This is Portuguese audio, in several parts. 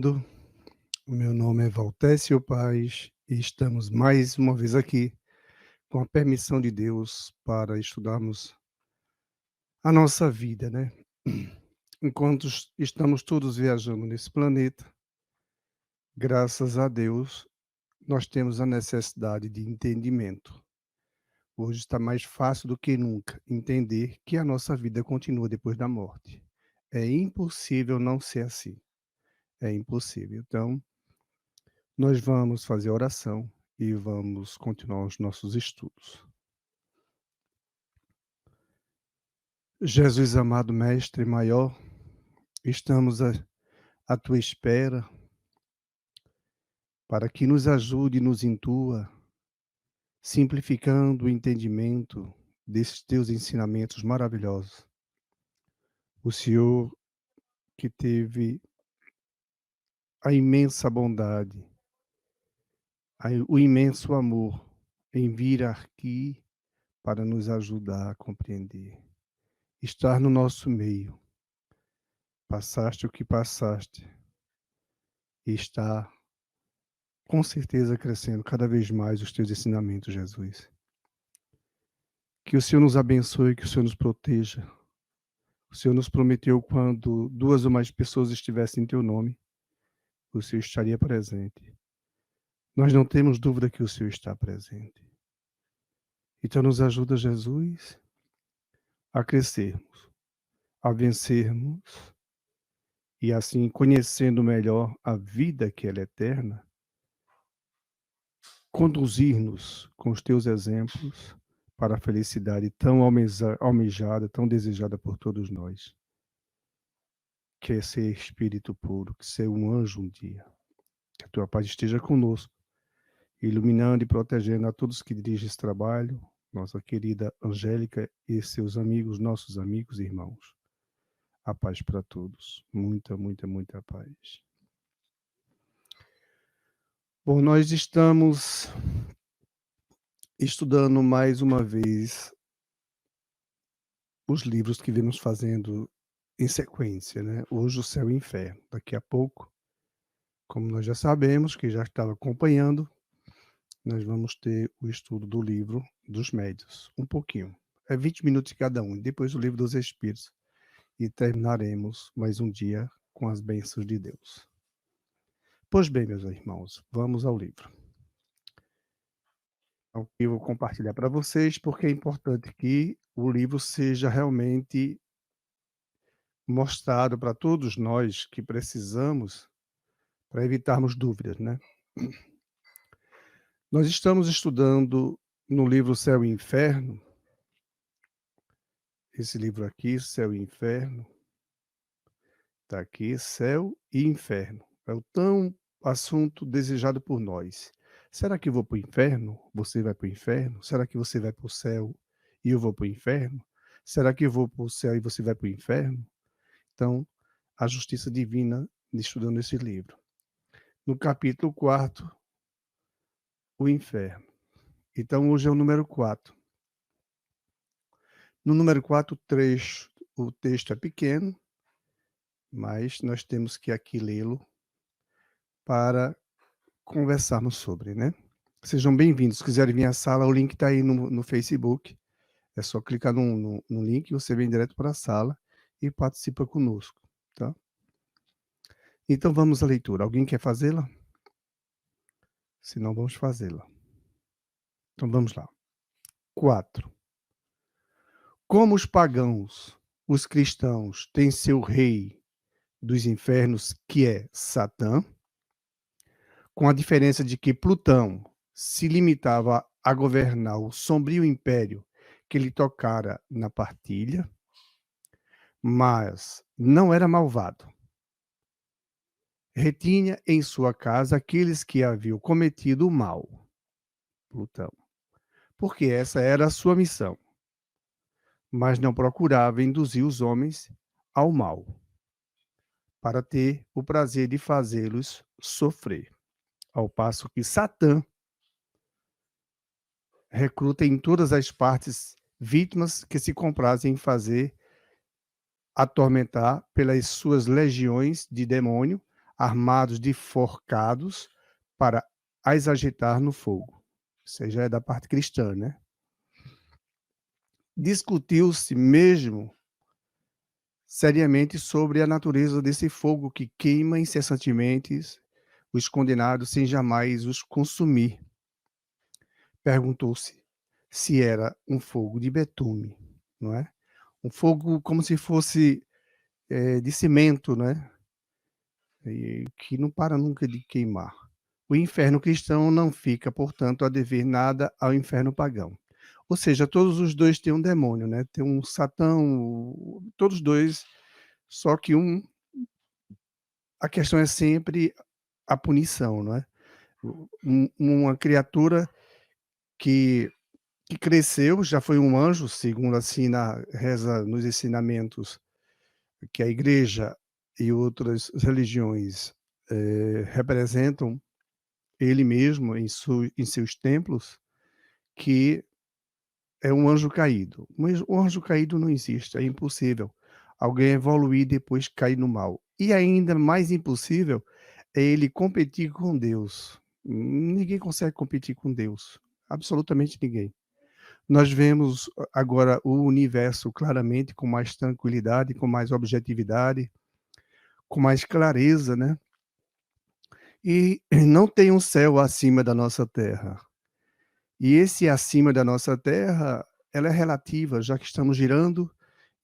O meu nome é Valtécio Paz e estamos mais uma vez aqui, com a permissão de Deus, para estudarmos a nossa vida, né? Enquanto estamos todos viajando nesse planeta, graças a Deus, nós temos a necessidade de entendimento. Hoje está mais fácil do que nunca entender que a nossa vida continua depois da morte. É impossível não ser assim. É impossível. Então, nós vamos fazer oração e vamos continuar os nossos estudos. Jesus amado Mestre maior, estamos à tua espera para que nos ajude e nos intua, simplificando o entendimento desses teus ensinamentos maravilhosos. O Senhor que teve a imensa bondade, o imenso amor em vir aqui para nos ajudar a compreender, estar no nosso meio. Passaste o que passaste e está com certeza crescendo cada vez mais os teus ensinamentos, Jesus. Que o Senhor nos abençoe, que o Senhor nos proteja. O Senhor nos prometeu quando 2 ou mais pessoas estivessem em teu nome, o Senhor estaria presente. Nós não temos dúvida que o Senhor está presente. Então nos ajuda, Jesus, a crescermos, a vencermos e assim, conhecendo melhor a vida que ela é eterna, conduzir-nos com os teus exemplos para a felicidade tão almejada, tão desejada por todos nós, que é ser espírito puro, que ser um anjo um dia. Que a tua paz esteja conosco, iluminando e protegendo a todos que dirigem esse trabalho, nossa querida Angélica e seus amigos, nossos amigos e irmãos. A paz para todos. Muita, muita, muita paz. Bom, nós estamos estudando mais uma vez os livros que vemos fazendo em sequência, né? Hoje o Céu e o Inferno. Daqui a pouco, como nós já sabemos, que já estava acompanhando, nós vamos ter o estudo do livro dos médiuns, um pouquinho. É 20 minutos cada um, depois o livro dos Espíritos. E terminaremos mais um dia com as bênçãos de Deus. Pois bem, meus irmãos, vamos ao livro. Eu vou compartilhar para vocês, porque é importante que o livro seja realmente mostrado para todos nós que precisamos, para evitarmos dúvidas, né? Nós estamos estudando no livro Céu e Inferno, esse livro aqui, Céu e Inferno, está aqui, Céu e Inferno. É o tão assunto desejado por nós. Será que eu vou para o inferno? Você vai para o inferno? Será que você vai para o céu e eu vou para o inferno? Será que eu vou para o céu e você vai para o inferno? Então, a justiça divina, estudando esse livro. No capítulo 4, o inferno. Então, hoje é o número 4. No número 4, o texto é pequeno, mas nós temos que aqui lê-lo para conversarmos sobre, né? Sejam bem-vindos. Se quiserem vir à sala, o link está aí no Facebook. É só clicar no link, você vem direto para a sala e participa conosco, tá? Então, vamos à leitura. Alguém quer fazê-la? Se não, vamos fazê-la. Então, vamos lá. 4. Como os pagãos, os cristãos têm seu rei dos infernos, que é Satã, com a diferença de que Plutão se limitava a governar o sombrio império que lhe tocara na partilha, mas não era malvado. Retinha em sua casa aqueles que haviam cometido o mal, Plutão, porque essa era a sua missão, mas não procurava induzir os homens ao mal, para ter o prazer de fazê-los sofrer. Ao passo que Satã recruta em todas as partes vítimas que se comprazem em fazer atormentar pelas suas legiões de demônio armados de forcados para as agitar no fogo. Isso aí já é da parte cristã, né. Discutiu-se mesmo seriamente sobre a natureza desse fogo que queima incessantemente os condenados sem jamais os consumir. Perguntou-se se era um fogo de betume, não é? Um fogo como se fosse, de cimento, né, e que não para nunca de queimar. O inferno cristão não fica, portanto, a dever nada ao inferno pagão. Ou seja, todos os 2 têm um demônio, né, tem um Satã, todos 2, só que a questão é sempre a punição, não é? Uma criatura que cresceu, já foi um anjo, segundo assim na reza nos ensinamentos que a igreja e outras religiões, representam ele mesmo em seus templos, que é um anjo caído. Mas o anjo caído não existe, é impossível alguém evoluir e depois cair no mal. E ainda mais impossível é ele competir com Deus. Ninguém consegue competir com Deus, absolutamente ninguém. Nós vemos agora o universo claramente com mais tranquilidade, com mais objetividade, com mais clareza, né. E não tem um céu acima da nossa terra. E esse acima da nossa terra, ela é relativa, já que estamos girando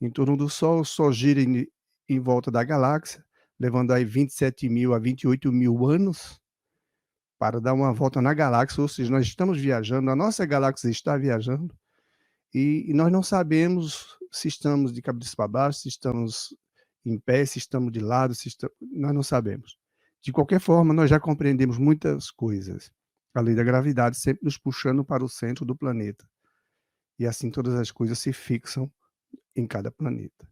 em torno do Sol, o Sol gira em volta da galáxia, levando aí 27.000 a 28.000 anos para dar uma volta na galáxia, ou seja, nós estamos viajando, a nossa galáxia está viajando, e nós não sabemos se estamos de cabeça para baixo, se estamos em pé, se estamos de lado, se esta nós não sabemos. De qualquer forma, nós já compreendemos muitas coisas. A lei da gravidade sempre nos puxando para o centro do planeta, e assim todas as coisas se fixam em cada planeta.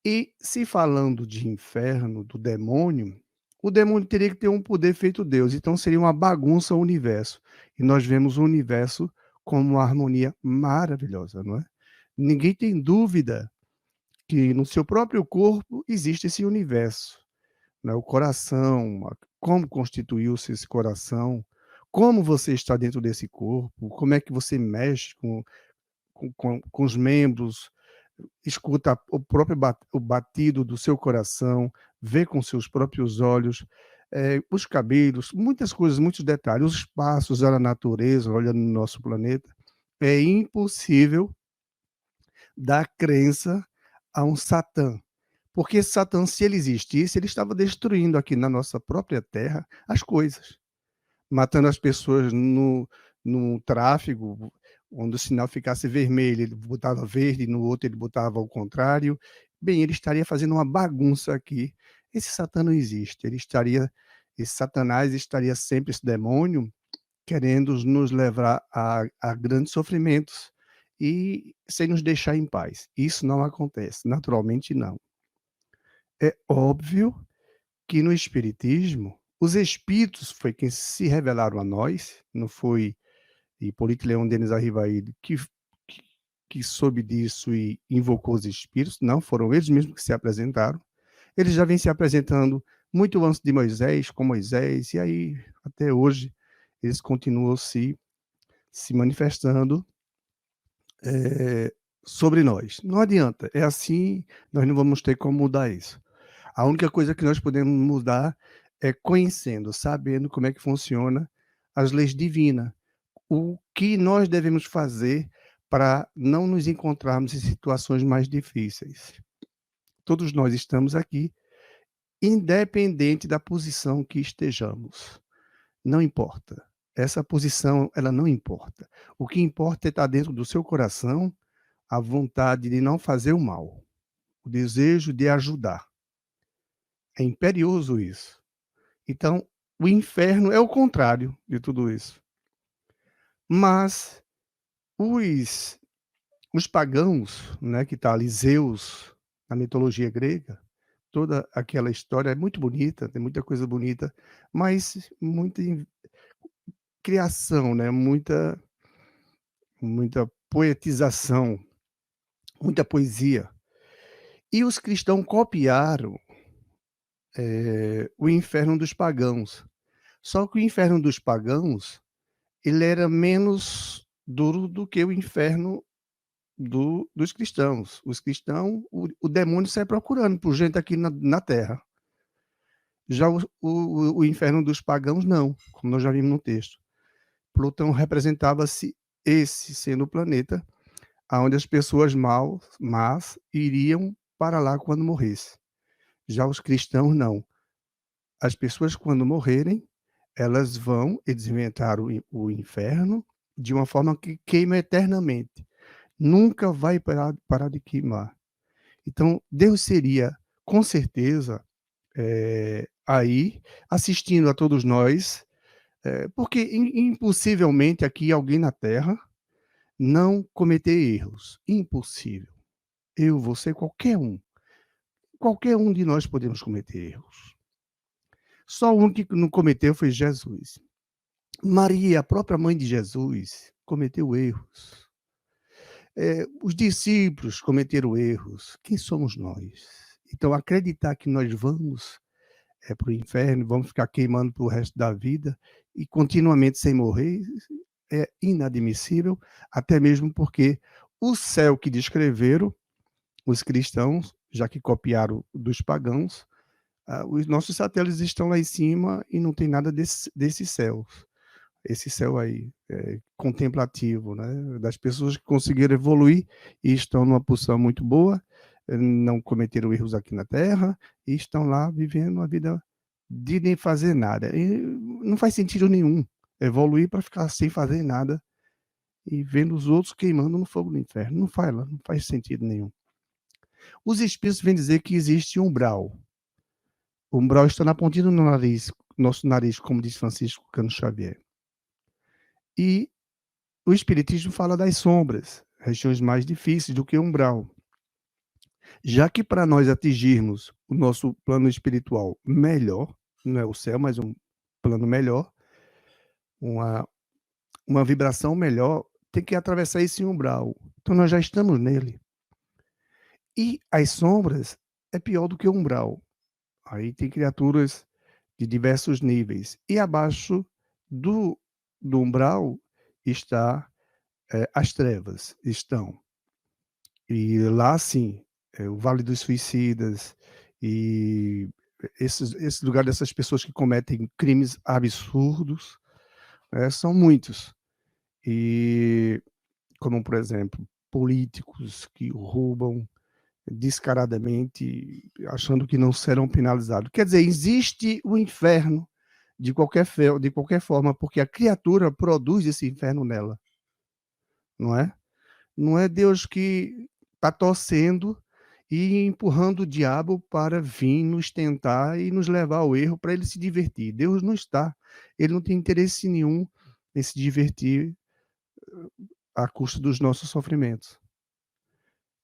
E se falando de inferno, do demônio, o demônio teria que ter um poder feito Deus, então seria uma bagunça o universo. E nós vemos o universo como uma harmonia maravilhosa, não é? Ninguém tem dúvida que no seu próprio corpo existe esse universo, né, o coração, como constituiu-se esse coração, como você está dentro desse corpo, como é que você mexe com os membros, escuta o próprio o batido do seu coração, vê com seus próprios olhos, os cabelos, muitas coisas, muitos detalhes, os passos, a natureza, olhando no nosso planeta. É impossível dar crença a um Satã, porque Satã, se ele existisse, ele estava destruindo aqui na nossa própria terra as coisas. Matando as pessoas no tráfego, onde o sinal ficasse vermelho, ele botava verde, no outro ele botava ao contrário. Bem, ele estaria fazendo uma bagunça aqui. Esse Satã não existe, esse Satanás estaria sempre, esse demônio, querendo nos levar a grandes sofrimentos e sem nos deixar em paz. Isso não acontece, naturalmente não. É óbvio que no espiritismo, os espíritos foi quem se revelaram a nós, não foi Hipólito Leão Denis Arrivaí que que soube disso e invocou os espíritos, não, foram eles mesmos que se apresentaram. Eles já vêm se apresentando muito antes de Moisés, com Moisés, e aí até hoje eles continuam se manifestando, sobre nós. Não adianta, é assim, nós não vamos ter como mudar isso. A única coisa que nós podemos mudar é conhecendo, sabendo como é que funciona as leis divinas. O que nós devemos fazer para não nos encontrarmos em situações mais difíceis. Todos nós estamos aqui, independente da posição que estejamos. Não importa. Essa posição, ela não importa. O que importa é estar dentro do seu coração a vontade de não fazer o mal, o desejo de ajudar. É imperioso isso. Então, o inferno é o contrário de tudo isso. Mas os os pagãos, né, que está ali Zeus, na mitologia grega, toda aquela história é muito bonita, tem muita coisa bonita, mas muita criação, né, muita poetização, muita poesia. E os cristãos copiaram o inferno dos pagãos. Só que o inferno dos pagãos, ele era menos duro do que o inferno dos cristãos. Os cristãos, o demônio sai procurando por gente aqui na terra. Já o inferno dos pagãos, não, como nós já vimos no texto. Plutão representava-se esse sendo o planeta aonde as pessoas más iriam para lá quando morresse. Já os cristãos, não. As pessoas, quando morrerem, elas vão, eles inventaram o inferno de uma forma que queima eternamente. Nunca vai parar de queimar. Então, Deus seria, com certeza, aí, assistindo a todos nós, porque impossivelmente aqui alguém na Terra não cometer erros. Impossível. Eu, você, qualquer um de nós podemos cometer erros. Só um que não cometeu foi Jesus. Maria, a própria mãe de Jesus, cometeu erros. Os discípulos cometeram erros. Quem somos nós? Então, acreditar que nós vamos para o inferno, vamos ficar queimando para o resto da vida e continuamente sem morrer, é inadmissível, até mesmo porque o céu que descreveram os cristãos, já que copiaram dos pagãos, os nossos satélites estão lá em cima e não tem nada desse céu. Esse céu aí, contemplativo, né? Das pessoas que conseguiram evoluir e estão numa posição muito boa, não cometeram erros aqui na Terra e estão lá vivendo a vida de nem fazer nada. E não faz sentido nenhum evoluir para ficar sem fazer nada e vendo os outros queimando no fogo do inferno. Não faz sentido nenhum. Os espíritos vêm dizer que existe um umbral. O umbral está na pontinha do nosso nariz, como diz Francisco Cano Xavier. E o espiritismo fala das sombras, regiões mais difíceis do que o umbral. Já que para nós atingirmos o nosso plano espiritual melhor, não é o céu, mas um plano melhor, uma vibração melhor, tem que atravessar esse umbral. Então nós já estamos nele. E as sombras é pior do que o umbral. Aí tem criaturas de diversos níveis. E abaixo do umbral está as trevas, estão. E lá, sim, o Vale dos Suicidas e esse lugar dessas pessoas que cometem crimes absurdos, são muitos. E como, por exemplo, políticos que roubam descaradamente, achando que não serão penalizados. Quer dizer, existe o inferno de qualquer forma, porque a criatura produz esse inferno nela, não é? Não é Deus que está torcendo e empurrando o diabo para vir nos tentar e nos levar ao erro para ele se divertir. Deus não está. Ele não tem interesse nenhum em se divertir à custa dos nossos sofrimentos.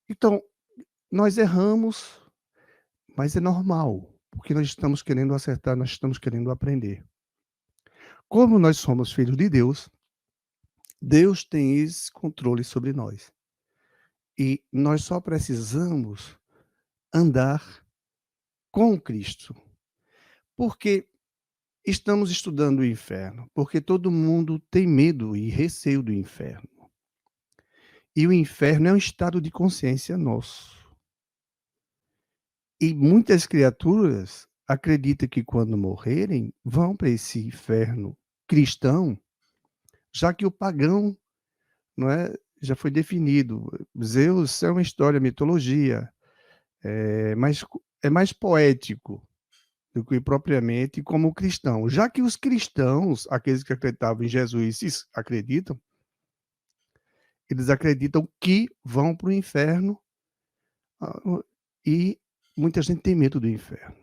Então, nós erramos, mas é normal, porque nós estamos querendo acertar, nós estamos querendo aprender. Como nós somos filhos de Deus, Deus tem esse controle sobre nós. E nós só precisamos andar com Cristo. Porque estamos estudando o inferno? Porque todo mundo tem medo e receio do inferno. E o inferno é um estado de consciência nosso. E muitas criaturas acreditam que quando morrerem, vão para esse inferno cristão, já que o pagão, não é, já foi definido. Zeus é uma história, mitologia, é mais poético do que propriamente como cristão. Já que os cristãos, aqueles que acreditavam em Jesus, acreditam, eles acreditam que vão para o inferno e muita gente tem medo do inferno.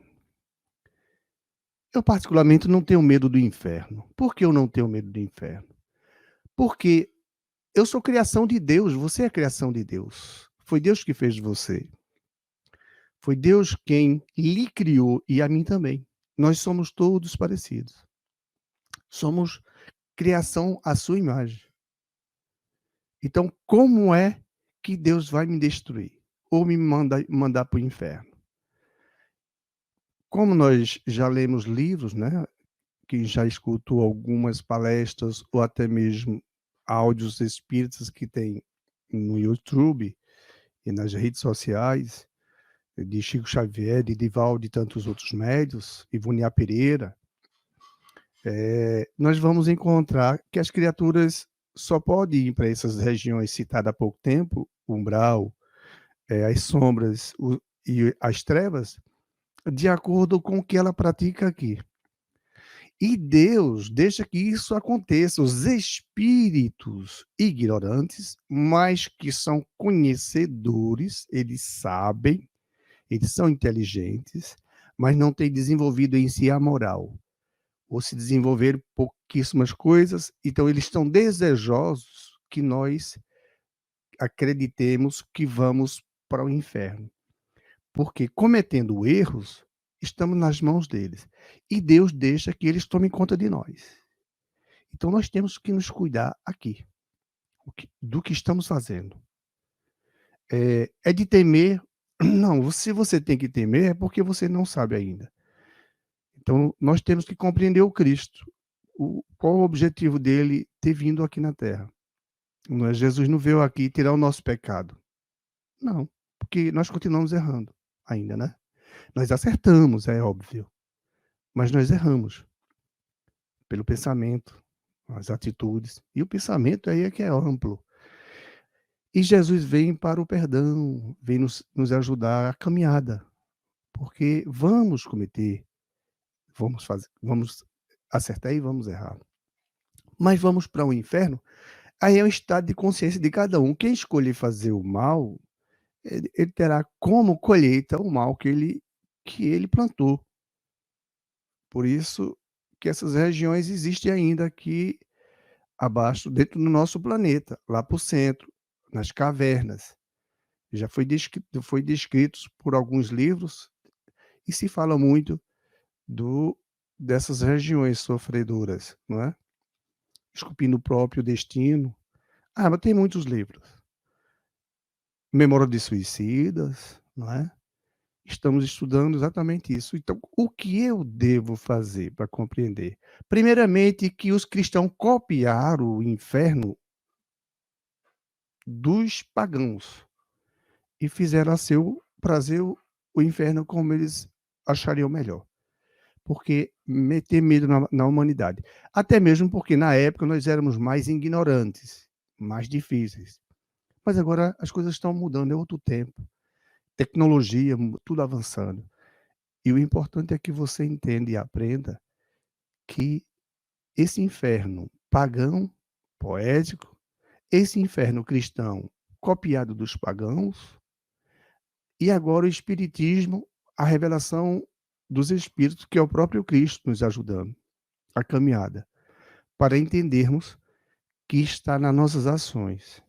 Eu, particularmente, não tenho medo do inferno. Por que eu não tenho medo do inferno? Porque eu sou criação de Deus, você é criação de Deus. Foi Deus que fez você. Foi Deus quem lhe criou e a mim também. Nós somos todos parecidos. Somos criação à sua imagem. Então, como é que Deus vai me destruir? Ou me mandar para o inferno? como nós já lemos livros, né, quem já escutou algumas palestras ou até mesmo áudios espíritas que tem no YouTube e nas redes sociais, de Chico Xavier, de Divaldo e tantos outros médios, Ivone Pereira, nós vamos encontrar que as criaturas só podem ir para essas regiões citadas há pouco tempo, o umbral, as sombras e as trevas, de acordo com o que ela pratica aqui. E Deus deixa que isso aconteça. Os espíritos ignorantes, mas que são conhecedores, eles sabem, eles são inteligentes, mas não têm desenvolvido em si a moral. Ou se desenvolveram pouquíssimas coisas, então eles estão desejosos que nós acreditemos que vamos para o inferno. Porque cometendo erros, estamos nas mãos deles. E Deus deixa que eles tomem conta de nós. Então nós temos que nos cuidar aqui, do que estamos fazendo. É de temer? Não, se você tem que temer é porque você não sabe ainda. Então nós temos que compreender o Cristo. Qual o objetivo dele ter vindo aqui na Terra? Não é, Jesus não veio aqui tirar o nosso pecado. Não, porque nós continuamos errando ainda, né? Nós acertamos, é óbvio, mas nós erramos pelo pensamento, as atitudes. E o pensamento aí é que é amplo. E Jesus vem para o perdão, vem nos ajudar a caminhada, porque vamos acertar e vamos errar. Mas vamos para o inferno, aí é um estado de consciência de cada um. Quem escolher fazer o mal, ele terá como colheita o mal que ele plantou. Por isso que essas regiões existem ainda aqui abaixo, dentro do nosso planeta, lá para o centro, nas cavernas. Já foi descritos por alguns livros e se fala muito do dessas regiões sofredoras, não é? Esculpindo o próprio destino. Ah, mas tem muitos livros. Memória de Suicidas, não é? Estamos estudando exatamente isso. Então, o que eu devo fazer para compreender? Primeiramente, que os cristãos copiaram o inferno dos pagãos e fizeram a seu prazer o inferno como eles achariam melhor. Porque meter medo na humanidade. Até mesmo porque na época nós éramos mais ignorantes, mais difíceis. Mas agora as coisas estão mudando, é outro tempo. Tecnologia, tudo avançando. E o importante é que você entenda e aprenda que esse inferno pagão, poético, esse inferno cristão copiado dos pagãos, e agora o espiritismo, a revelação dos espíritos, que é o próprio Cristo nos ajudando, a caminhada, para entendermos que está nas nossas ações,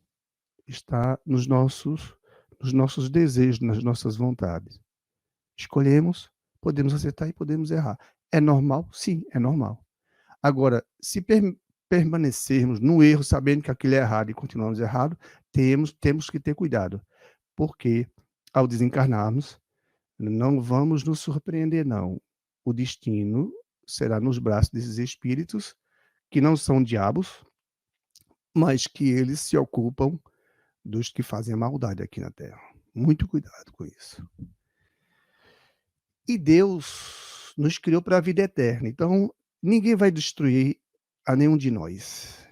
está nos nossos desejos, nas nossas vontades. Escolhemos, podemos acertar e podemos errar. É normal? Sim, é normal. Agora, se permanecermos no erro, sabendo que aquilo é errado e continuamos errado, temos que ter cuidado, porque ao desencarnarmos, não vamos nos surpreender, não. O destino será nos braços desses espíritos, que não são diabos, mas que eles se ocupam dos que fazem a maldade aqui na Terra. Muito cuidado com isso. E Deus nos criou para a vida eterna, então ninguém vai destruir a nenhum de nós.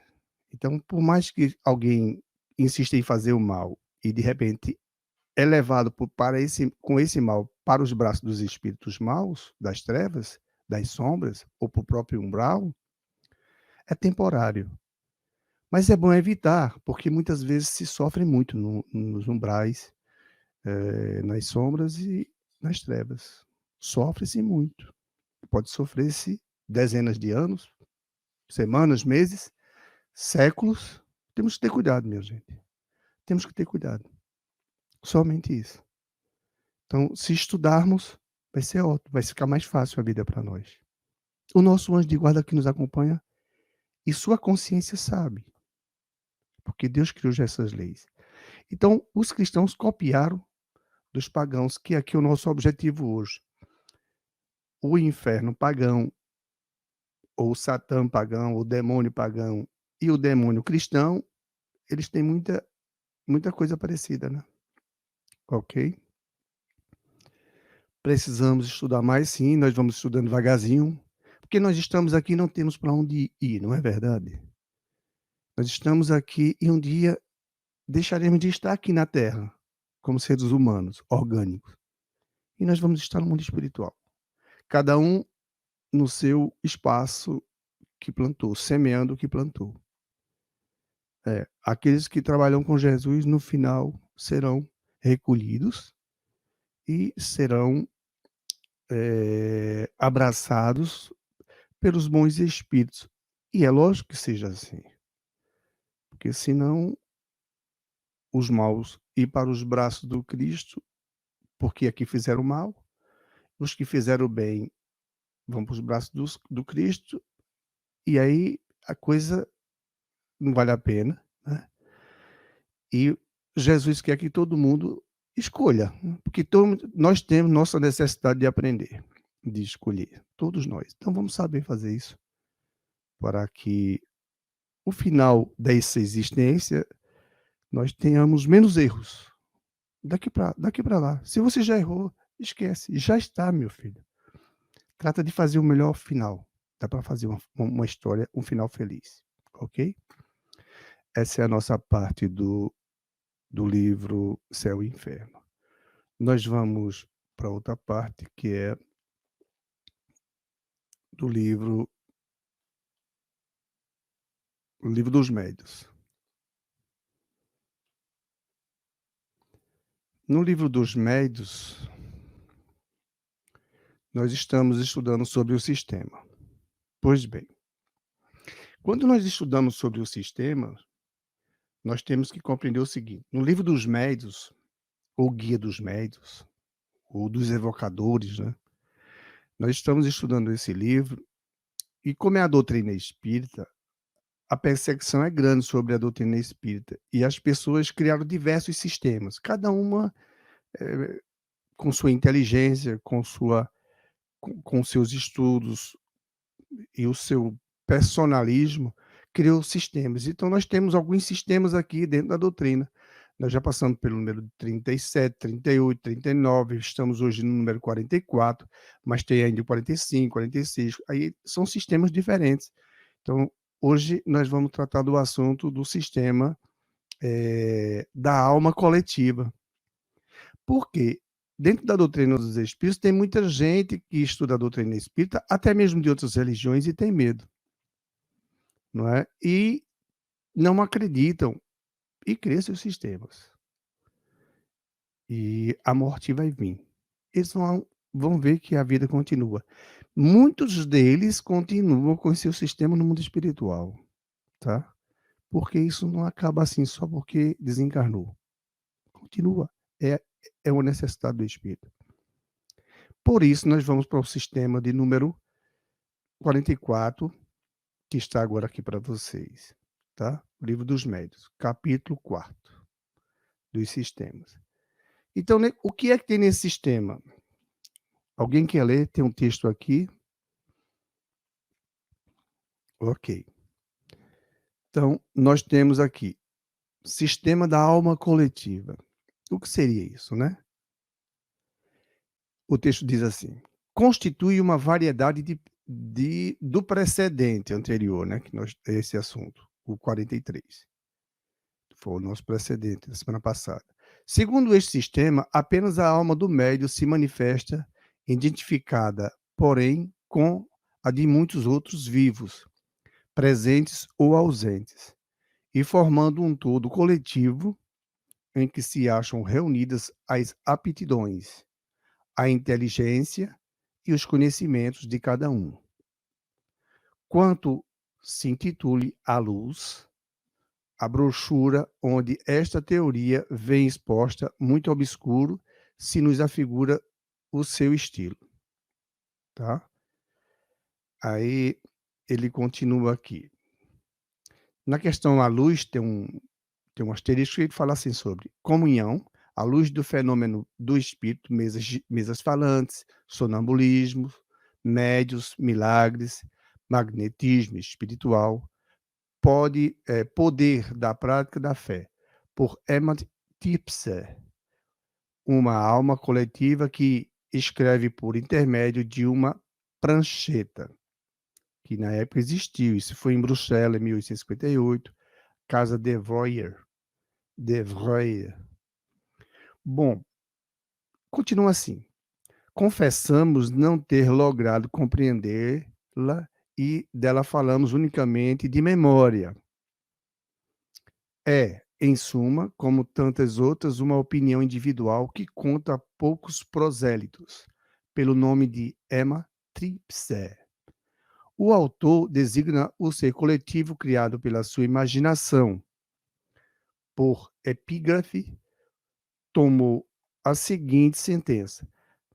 Então, por mais que alguém insista em fazer o mal e de repente é levado com esse mal para os braços dos espíritos maus, das trevas, das sombras, ou para o próprio umbral, é temporário. Mas é bom evitar, porque muitas vezes se sofre muito nos umbrais, nas sombras e nas trevas. Sofre-se muito. Pode sofrer-se dezenas de anos, semanas, meses, séculos. Temos que ter cuidado, minha gente. Temos que ter cuidado. Somente isso. Então, se estudarmos, vai ser ótimo, vai ficar mais fácil a vida para nós. O nosso anjo de guarda que nos acompanha e sua consciência sabe, porque Deus criou já essas leis. Então, os cristãos copiaram dos pagãos, que aqui é o nosso objetivo hoje. o inferno pagão, ou o Satã pagão, o demônio pagão e o demônio cristão, eles têm muita coisa parecida, né, ok? Precisamos estudar mais sim, nós vamos estudando devagarzinho, porque nós estamos aqui e não temos para onde ir, não é verdade? Nós estamos aqui e um dia deixaremos de estar aqui na Terra, como seres humanos, orgânicos, e nós vamos estar no mundo espiritual. Cada um no seu espaço que plantou, semeando o que plantou. Aqueles que trabalham com Jesus, no final, serão recolhidos e serão, abraçados pelos bons espíritos. E é lógico que seja assim, porque senão os maus ir para os braços do Cristo, porque aqui fizeram mal, os que fizeram bem vão para os braços do Cristo, e aí a coisa não vale a pena, né. E Jesus quer que todo mundo escolha, né, porque nós temos nossa necessidade de aprender, de escolher, todos nós. Então vamos saber fazer isso, para que o final dessa existência nós tenhamos menos erros, daqui para lá. Se você já errou, esquece, já está, meu filho. Trata de fazer o melhor final. Dá para fazer uma história, um final feliz, ok? Essa é a nossa parte do livro Céu e Inferno. Nós vamos para outra parte, que é do livro dos Médiuns. No livro dos Médiuns, nós estamos estudando sobre o sistema. Pois bem, quando nós estudamos sobre o sistema, nós temos que compreender o seguinte: no livro dos Médiuns, ou Guia dos Médiuns, ou dos Evocadores, né, nós estamos estudando esse livro, e como é a doutrina espírita, a percepção é grande sobre a doutrina espírita, e as pessoas criaram diversos sistemas, cada uma, com sua inteligência, com seus estudos e o seu personalismo, criou sistemas. Então nós temos alguns sistemas aqui dentro da doutrina. Nós já passamos pelo número 37, 38, 39, estamos hoje no número 44, mas tem ainda o 45, 46, aí são sistemas diferentes. Então, hoje nós vamos tratar do assunto do sistema, da alma coletiva. Por quê? Dentro da doutrina dos espíritos, tem muita gente que estuda a doutrina espírita, até mesmo de outras religiões, e tem medo, não é? E não acreditam, e criam seus sistemas. E a morte vai vir. Eles vão ver que a vida continua. Muitos deles continuam com seu sistema no mundo espiritual, tá? Porque isso não acaba assim só porque desencarnou. Continua. É, é uma necessidade do espírito. Por isso, nós vamos para o sistema de número 44, que está agora aqui para vocês, tá? Livro dos Médiuns, capítulo 4 dos sistemas. Então, né, o que é que tem nesse sistema? Alguém quer ler? Tem um texto aqui. Ok. Então, nós temos aqui, sistema da alma coletiva. O que seria isso, né? O texto diz assim: constitui uma variedade do precedente anterior, né? Que nós, esse assunto, o 43. Foi o nosso precedente da semana passada. Segundo este sistema, apenas a alma do médium se manifesta identificada, porém, com a de muitos outros vivos, presentes ou ausentes, e formando um todo coletivo em que se acham reunidas as aptidões, a inteligência e os conhecimentos de cada um. Quanto se intitule A Luz, a brochura onde esta teoria vem exposta, muito obscuro, se nos afigura o seu estilo, tá? Aí ele continua aqui. Na questão A Luz tem um asterisco que ele fala assim sobre comunhão, a luz do fenômeno do espírito, mesas falantes, sonambulismo, médios, milagres, magnetismo espiritual, poder da prática da fé, por Emmett Tipser, uma alma coletiva que escreve por intermédio de uma prancheta, que na época existiu. Isso foi em Bruxelas, em 1858, Casa de Breuer. De Breuer. Bom, continua assim. Confessamos não ter logrado compreendê-la e dela falamos unicamente de memória. É, em suma, como tantas outras, uma opinião individual que conta poucos prosélitos, pelo nome de Emma Tripse. O autor designa o ser coletivo criado pela sua imaginação. Por epígrafe, tomou a seguinte sentença: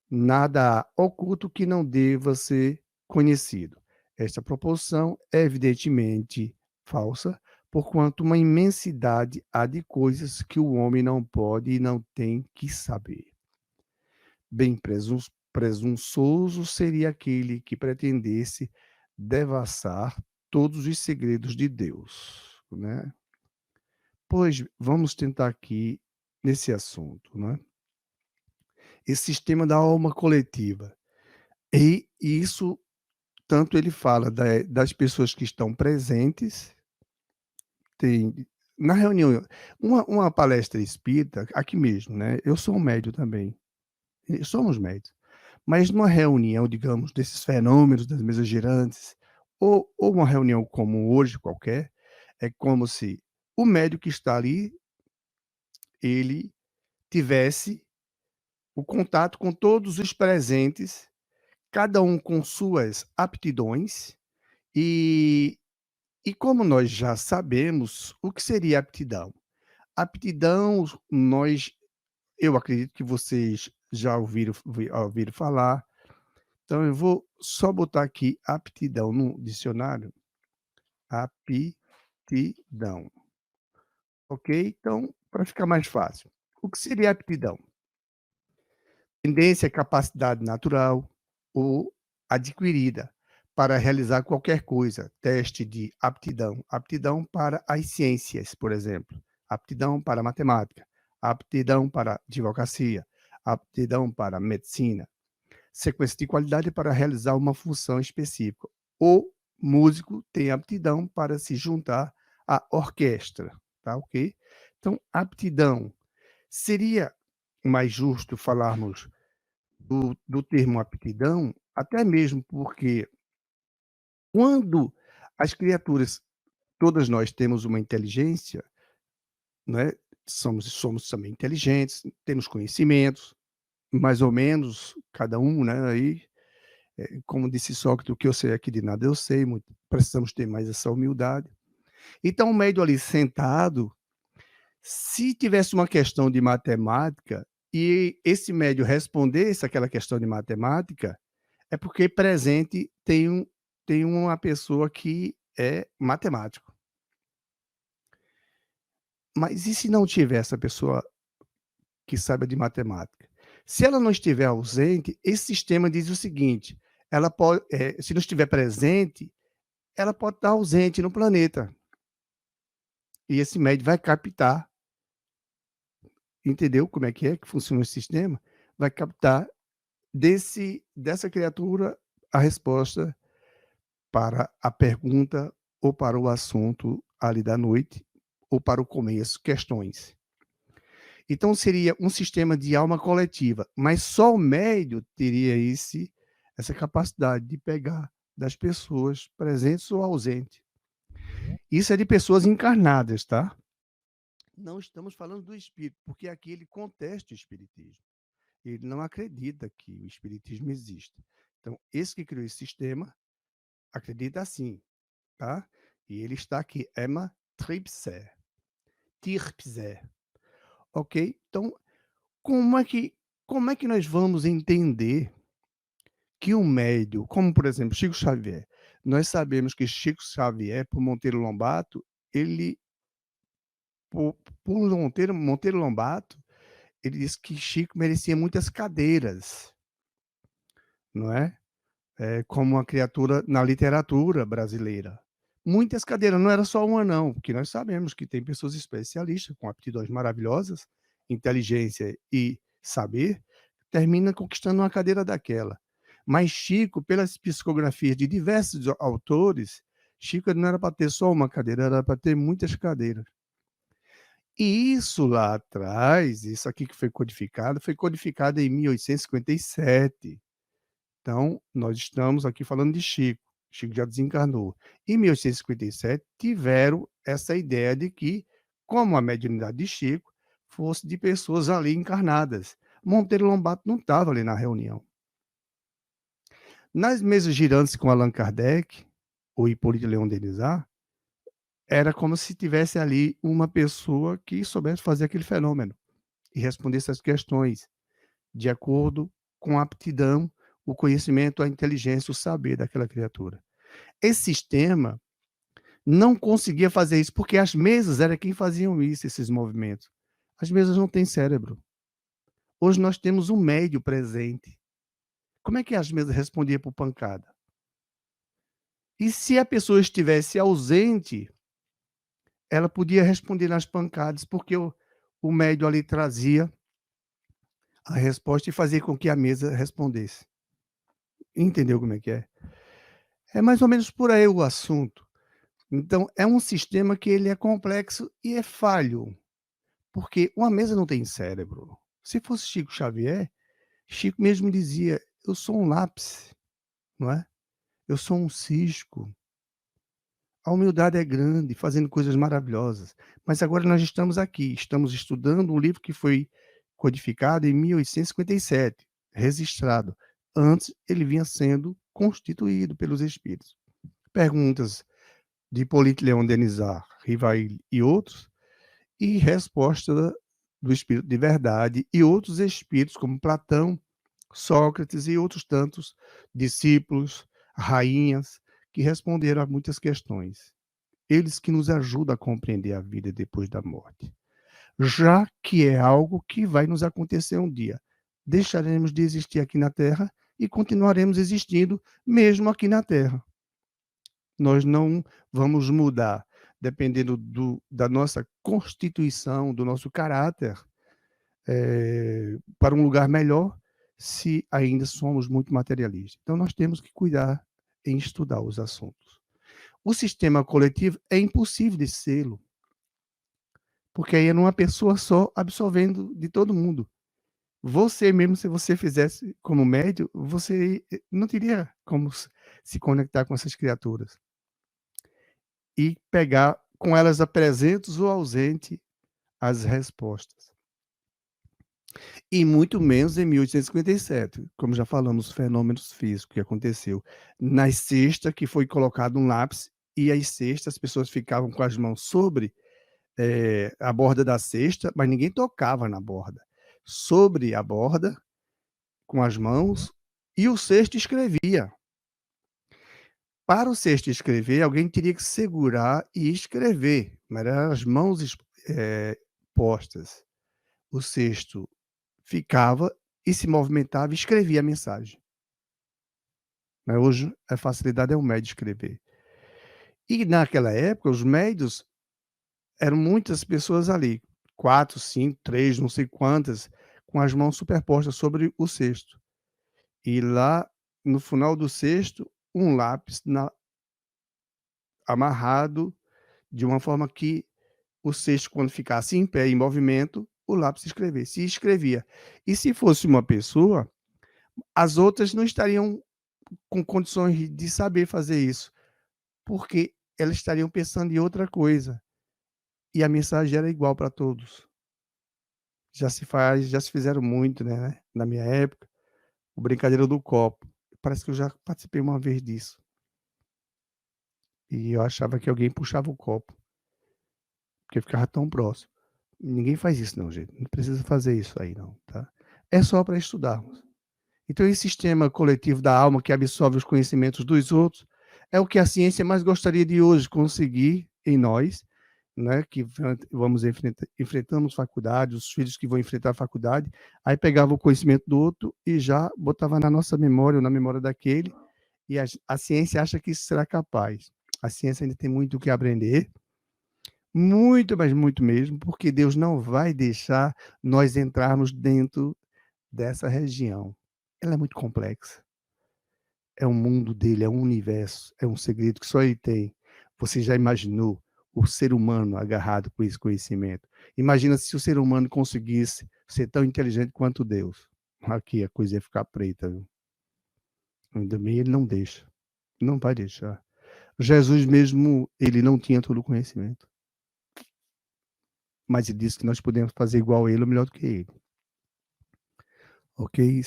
nada há oculto que não deva ser conhecido. Esta proposição é evidentemente falsa, porquanto uma imensidade há de coisas que o homem não pode e não tem que saber. Bem presunçoso seria aquele que pretendesse devassar todos os segredos de Deus, né? Pois vamos tentar aqui nesse assunto, né? Esse sistema da alma coletiva. E isso, tanto ele fala das pessoas que estão presentes, tem na reunião, uma palestra espírita, aqui mesmo, né, eu sou um médium também, somos médios, mas numa reunião, digamos, desses fenômenos das mesas girantes, ou uma reunião como hoje qualquer, é como se o médium que está ali, ele tivesse o contato com todos os presentes, cada um com suas aptidões, e como nós já sabemos, o que seria aptidão? Aptidão, eu acredito que vocês já ouviram falar, então eu vou só botar aqui aptidão no dicionário, aptidão, ok? Então, para ficar mais fácil, o que seria aptidão? Tendência, capacidade natural ou adquirida para realizar qualquer coisa. Teste de aptidão. Aptidão para as ciências, por exemplo. Aptidão para matemática. Aptidão para advocacia. Aptidão para medicina. Sequência de qualidade para realizar uma função específica. O músico tem aptidão para se juntar à orquestra, tá ok? Então, aptidão. Seria mais justo falarmos do termo aptidão, até mesmo porque quando as criaturas, todas nós temos uma inteligência, né, somos também inteligentes, temos conhecimentos, mais ou menos cada um, né, aí, como disse Sócrates: "O que eu sei aqui de nada eu sei", muito precisamos ter mais essa humildade. Então o médium ali sentado, se tivesse uma questão de matemática e esse médium respondesse aquela questão de matemática, é porque presente tem uma pessoa que é matemático. Mas e se não tiver essa pessoa que saiba de matemática? Se ela não estiver ausente, esse sistema diz o seguinte: ela pode, se não estiver presente, ela pode estar ausente no planeta. E esse médium vai captar, entendeu como é que funciona esse sistema? Vai captar dessa criatura a resposta para a pergunta ou para o assunto ali da noite, ou para o começo, questões. Então seria um sistema de alma coletiva, mas só o médium teria essa capacidade de pegar das pessoas presentes ou ausentes. Isso é de pessoas encarnadas, tá? Não estamos falando do espírito, porque aqui ele contesta o espiritismo. Ele não acredita que o espiritismo existe. Então, esse que criou esse sistema acredita assim, tá? E ele está aqui, Emma Tripse, Tirpse, ok? Então, como é que como é que nós vamos entender que um médium, como por exemplo Chico Xavier, nós sabemos que Chico Xavier, por Monteiro Lobato, ele por Monteiro Lobato, ele disse que Chico merecia muitas cadeiras, não é? como uma criatura na literatura brasileira. Muitas cadeiras, não era só uma não, porque nós sabemos que tem pessoas especialistas com aptidões maravilhosas, inteligência e saber, termina conquistando uma cadeira daquela. Mas Chico, pelas psicografias de diversos autores, Chico não era para ter só uma cadeira, era para ter muitas cadeiras. E isso lá atrás, isso aqui que foi codificado em 1857. Então, nós estamos aqui falando de Chico. Chico já desencarnou. Em 1857, tiveram essa ideia de que, como a mediunidade de Chico, fosse de pessoas ali encarnadas. Monteiro Lobato não estava ali na reunião. Nas mesas girantes com Allan Kardec, ou Hipólito Leon Denisard, era como se tivesse ali uma pessoa que soubesse fazer aquele fenômeno e respondesse as questões de acordo com a aptidão, o conhecimento, a inteligência, o saber daquela criatura. Esse sistema não conseguia fazer isso, porque as mesas eram quem faziam isso, esses movimentos. As mesas não têm cérebro. Hoje nós temos um médio presente. Como é que as mesas respondiam por pancada? E se a pessoa estivesse ausente, ela podia responder nas pancadas, porque o médio ali trazia a resposta e fazia com que a mesa respondesse. Entendeu como é que é? É mais ou menos por aí o assunto. Então, é um sistema que ele é complexo e é falho, porque uma mesa não tem cérebro. Se fosse Chico Xavier, Chico mesmo dizia: "Eu sou um lápis", não é? "Eu sou um cisco". A humildade é grande, fazendo coisas maravilhosas. Mas agora nós estamos aqui, estamos estudando um livro que foi codificado em 1857, registrado. Antes, ele vinha sendo constituído pelos espíritos. Perguntas de Hipólito Leon Denisard, Rivail e outros, e resposta do Espírito de Verdade e outros espíritos, como Platão, Sócrates e outros tantos discípulos, rainhas, que responderam a muitas questões. Eles que nos ajudam a compreender a vida depois da morte. Já que é algo que vai nos acontecer um dia. Deixaremos de existir aqui na Terra e continuaremos existindo mesmo aqui na Terra. Nós não vamos mudar, dependendo da nossa constituição, do nosso caráter, para um lugar melhor, se ainda somos muito materialistas. Então, nós temos que cuidar em estudar os assuntos. O sistema coletivo é impossível de sê-lo, porque aí é uma pessoa só absorvendo de todo mundo. Você mesmo, se você fizesse como médio, você não teria como se conectar com essas criaturas e pegar com elas apresentes ou ausente as respostas. E muito menos em 1857, como já falamos, fenômenos físicos que aconteceu. Nas cestas, que foi colocado um lápis, e as cestas, as pessoas ficavam com as mãos sobre a borda da cesta, mas ninguém tocava na borda. Sobre a borda, com as mãos, e o cesto escrevia. Para o cesto escrever, alguém teria que segurar e escrever, mas eram as mãos postas. O cesto ficava e se movimentava e escrevia a mensagem. Mas hoje a facilidade é o médio escrever. E naquela época, os médios eram muitas pessoas ali, 4, 5, 3, não sei quantas, com as mãos superpostas sobre o cesto. E lá no final do cesto, um lápis amarrado de uma forma que o cesto, quando ficasse em pé, em movimento, o lápis escrevesse. E escrevia. E se fosse uma pessoa, as outras não estariam com condições de saber fazer isso, porque elas estariam pensando em outra coisa. E a mensagem era igual para todos. Já se fizeram muito, né? Na minha época, o brincadeira do copo. Parece que eu já participei uma vez disso. E eu achava que alguém puxava o copo, porque ficava tão próximo. Ninguém faz isso não, gente. Não precisa fazer isso aí não, tá? É só para estudarmos. Então, esse sistema coletivo da alma que absorve os conhecimentos dos outros é o que a ciência mais gostaria de hoje conseguir em nós, né? Que enfrentamos faculdade, os filhos que vão enfrentar a faculdade, aí pegava o conhecimento do outro e já botava na nossa memória ou na memória daquele E a ciência acha que isso será capaz. A ciência ainda tem muito o que aprender, muito, mas muito mesmo, porque Deus não vai deixar nós entrarmos dentro dessa região. Ela é muito complexa. É um mundo dele, é um universo, é um segredo que só ele tem. Você já imaginou o ser humano agarrado com esse conhecimento? Imagina se o ser humano conseguisse ser tão inteligente quanto Deus. Aqui a coisa ia ficar preta, viu? Ainda bem ele não deixa, não vai deixar. Jesus mesmo, ele não tinha todo o conhecimento, mas ele disse que nós podemos fazer igual a ele ou melhor do que ele. Ok?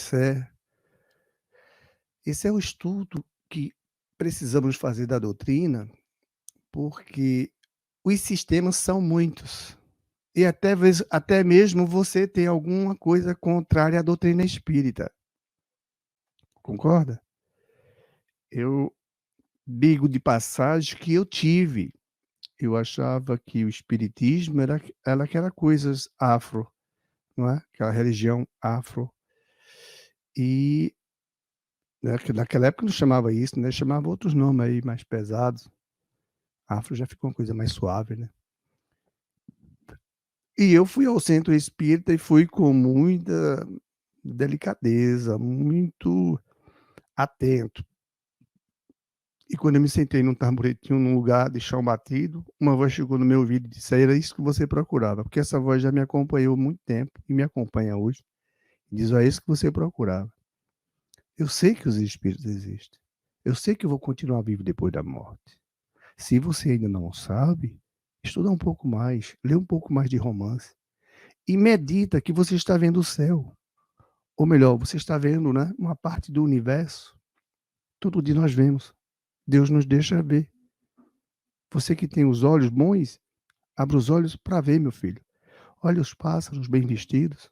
Esse é o estudo que precisamos fazer da doutrina, porque os sistemas são muitos. E até mesmo você tem alguma coisa contrária à doutrina espírita. Concorda? Eu digo de passagem que eu tive. Eu achava que o espiritismo era aquela coisas afro, não é? Aquela religião afro. E, né, que naquela época não chamava isso, né? Chamava outros nomes aí mais pesados. Afro já ficou uma coisa mais suave, né? E eu fui ao centro espírita e fui com muita delicadeza, muito atento. E quando eu me sentei num tamboretinho, num lugar de chão batido, uma voz chegou no meu ouvido e disse: "Era isso que você procurava", porque essa voz já me acompanhou há muito tempo e me acompanha hoje. Diz: "É isso que você procurava". Eu sei que os espíritos existem. Eu sei que eu vou continuar vivo depois da morte. Se você ainda não sabe, estuda um pouco mais, lê um pouco mais de romance e medita que você está vendo o céu. Ou melhor, você está vendo, né, uma parte do universo. Todo dia nós vemos. Deus nos deixa ver. Você que tem os olhos bons, abra os olhos para ver, meu filho. Olha os pássaros bem vestidos,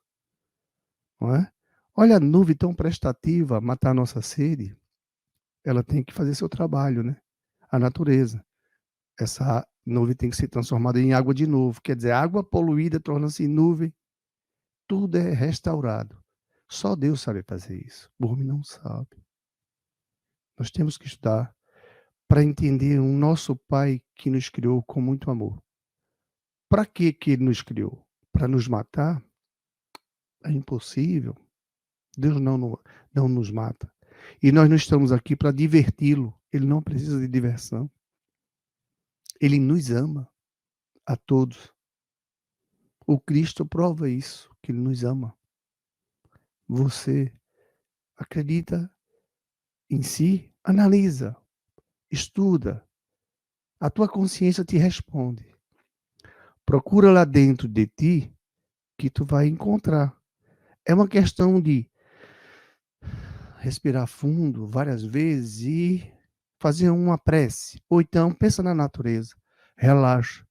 não é? Olha a nuvem tão prestativa a matar a nossa sede. Ela tem que fazer seu trabalho, né? A natureza. Essa nuvem tem que ser transformada em água de novo. Quer dizer, água poluída torna-se nuvem. Tudo é restaurado. Só Deus sabe fazer isso. O homem não sabe. Nós temos que estudar para entender o nosso Pai que nos criou com muito amor. Para que ele nos criou? Para nos matar? É impossível. Deus não nos mata. E nós não estamos aqui para diverti-lo. Ele não precisa de diversão. Ele nos ama a todos. O Cristo prova isso, que ele nos ama. Você acredita em si? Analisa, estuda. A tua consciência te responde. Procura lá dentro de ti que tu vai encontrar. É uma questão de respirar fundo várias vezes e fazer uma prece. Ou então pensa na natureza. Relaxa,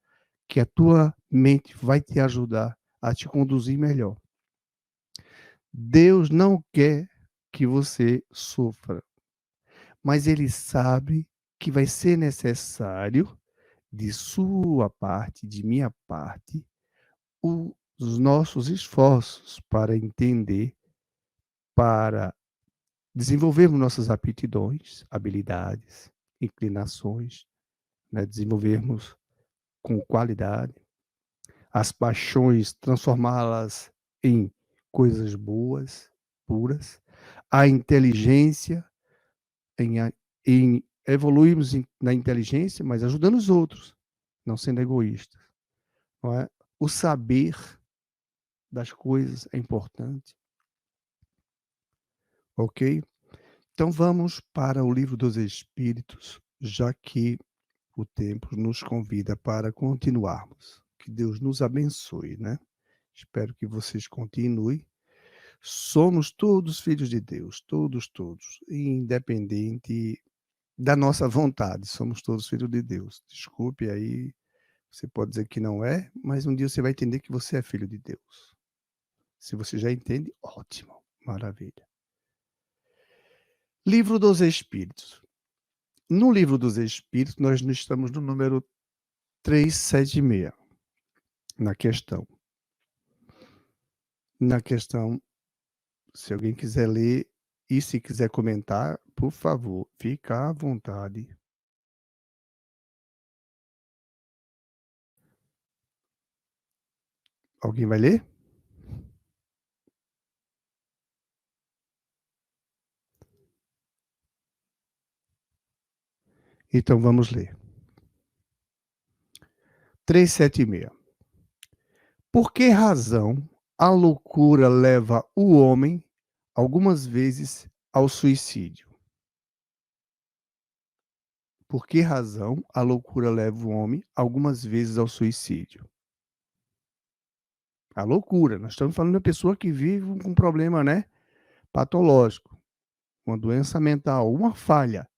que a tua mente vai te ajudar a te conduzir melhor. Deus não quer que você sofra, mas ele sabe que vai ser necessário de sua parte, de minha parte, os nossos esforços para entender, para desenvolvermos nossas aptidões, habilidades, inclinações, né? Desenvolvermos com qualidade, as paixões, transformá-las em coisas boas, puras, a inteligência, em, em evoluirmos na inteligência, mas ajudando os outros, não sendo egoístas. Não é? O saber das coisas é importante, ok? Então vamos para o livro dos Espíritos, já que o tempo nos convida para continuarmos. Que Deus nos abençoe, né? Espero que vocês continuem. Somos todos filhos de Deus, todos, todos, independente da nossa vontade, somos todos filhos de Deus. Desculpe aí, você pode dizer que não é, mas um dia você vai entender que você é filho de Deus. Se você já entende, ótimo, maravilha. Livro dos Espíritos. No Livro dos Espíritos, nós estamos no número 376, na questão. Na questão, se alguém quiser ler e se quiser comentar, Por favor, fica à vontade. Alguém vai ler? Então vamos ler. 376. Por que razão a loucura leva o homem, algumas vezes, ao suicídio? Por que razão a loucura leva o homem, algumas vezes, ao suicídio? A loucura, nós estamos falando de uma pessoa que vive com um problema, né, patológico, uma doença mental, uma falha,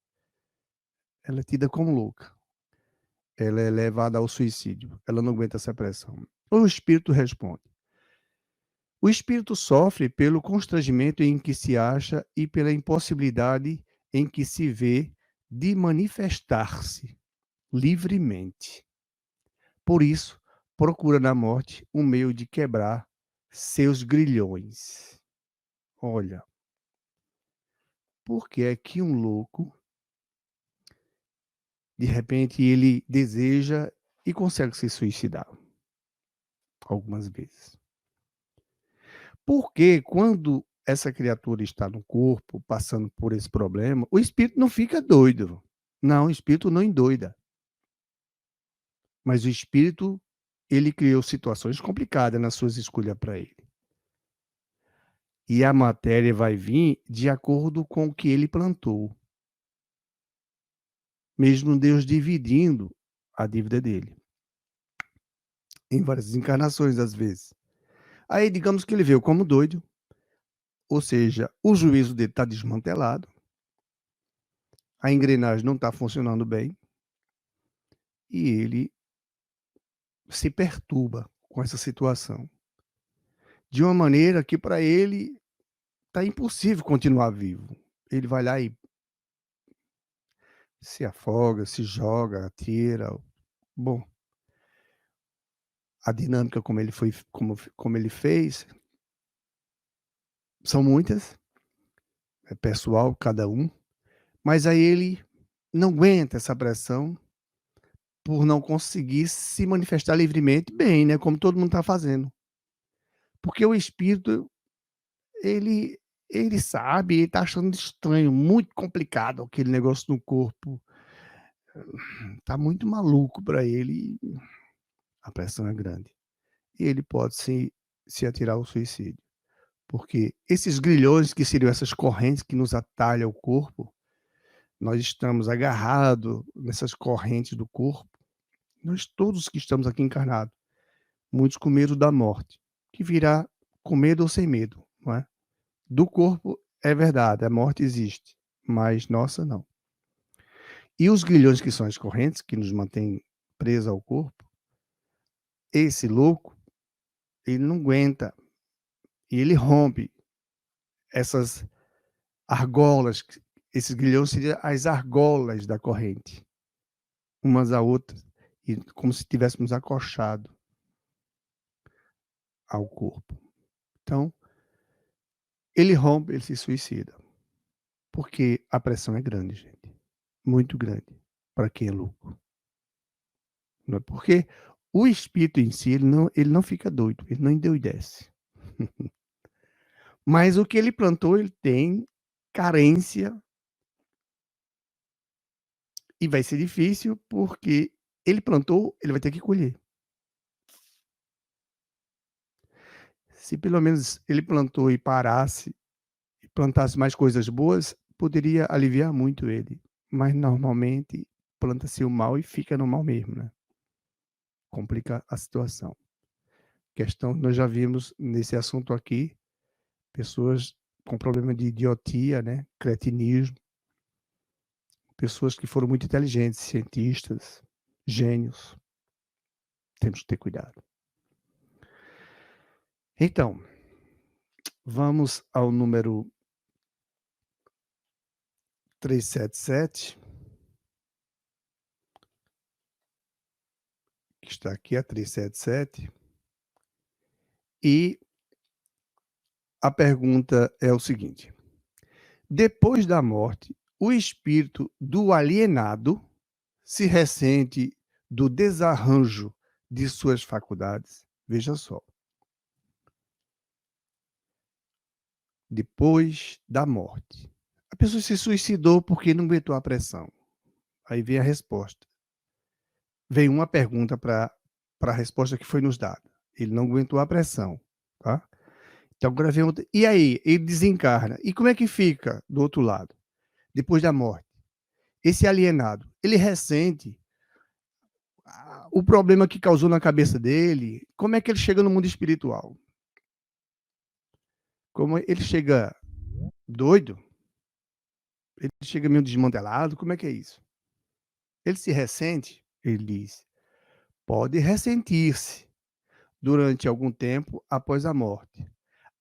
ela é tida como louca. Ela é levada ao suicídio, ela não aguenta essa pressão. O espírito responde: o espírito sofre pelo constrangimento em que se acha e pela impossibilidade em que se vê de manifestar-se livremente. Por isso, procura na morte um meio de quebrar seus grilhões. Olha, por que é que um louco, de repente, ele deseja e consegue se suicidar? Algumas vezes. Porque quando essa criatura está no corpo, passando por esse problema, o espírito não fica doido. Não, o espírito não endoida. Mas o espírito, ele criou situações complicadas nas suas escolhas para ele. E a matéria vai vir de acordo com o que ele plantou. Mesmo Deus dividindo a dívida dele. Em várias encarnações, às vezes. Aí, digamos que ele veio como doido, ou seja, o juízo dele está desmantelado, a engrenagem não está funcionando bem, e ele se perturba com essa situação. De uma maneira que para ele está impossível continuar vivo. Ele vai lá e se afoga, se joga, atira. Bom, a dinâmica como ele fez, são muitas, é pessoal, cada um, mas aí ele não aguenta essa pressão por não conseguir se manifestar livremente bem, né, como todo mundo está fazendo. Porque o espírito, ele ele sabe, ele está achando estranho, muito complicado aquele negócio no corpo. Tá muito maluco para ele, a pressão é grande. E ele pode se atirar ao suicídio. Porque esses grilhões, que seriam essas correntes que nos atalham o corpo, nós estamos agarrados nessas correntes do corpo. Nós todos que estamos aqui encarnados, muitos com medo da morte, que virá com medo ou sem medo, não é? Do corpo é verdade, a morte existe, mas nossa não. E os grilhões, que são as correntes que nos mantêm presos ao corpo, esse louco, ele não aguenta, e ele rompe essas argolas. Esses grilhões seriam as argolas da corrente, umas a outras, e como se estivéssemos acochados ao corpo. Então, ele rompe, ele se suicida, porque a pressão é grande, gente, muito grande, para quem é louco. Não é porque o espírito em si, ele não fica doido, ele não endoidece. Mas o que ele plantou, ele tem carência, e vai ser difícil, porque ele plantou, ele vai ter que colher. Se pelo menos ele plantou e parasse, e plantasse mais coisas boas, poderia aliviar muito ele. Mas normalmente planta-se o mal e fica no mal mesmo, né? Complica a situação. Questão, nós já vimos nesse assunto aqui, pessoas com problema de idiotia, né? Cretinismo, pessoas que foram muito inteligentes, cientistas, gênios. Temos que ter cuidado. Então, vamos ao número 377, que está aqui, a 377, e a pergunta é o seguinte: depois da morte, o espírito do alienado se ressente do desarranjo de suas faculdades. Veja só. Depois da morte. A pessoa se suicidou porque não aguentou a pressão. Aí vem a resposta. Vem uma pergunta para a resposta que foi nos dada. Ele não aguentou a pressão, tá? Então agora vem outra. E aí, ele desencarna. E como é que fica do outro lado? Depois da morte. Esse alienado, ele ressente o problema que causou na cabeça dele. Como é que ele chega no mundo espiritual? Como ele chega doido? Ele chega meio desmantelado? Como é que é isso? Ele se ressente? Ele diz, pode ressentir-se durante algum tempo após a morte,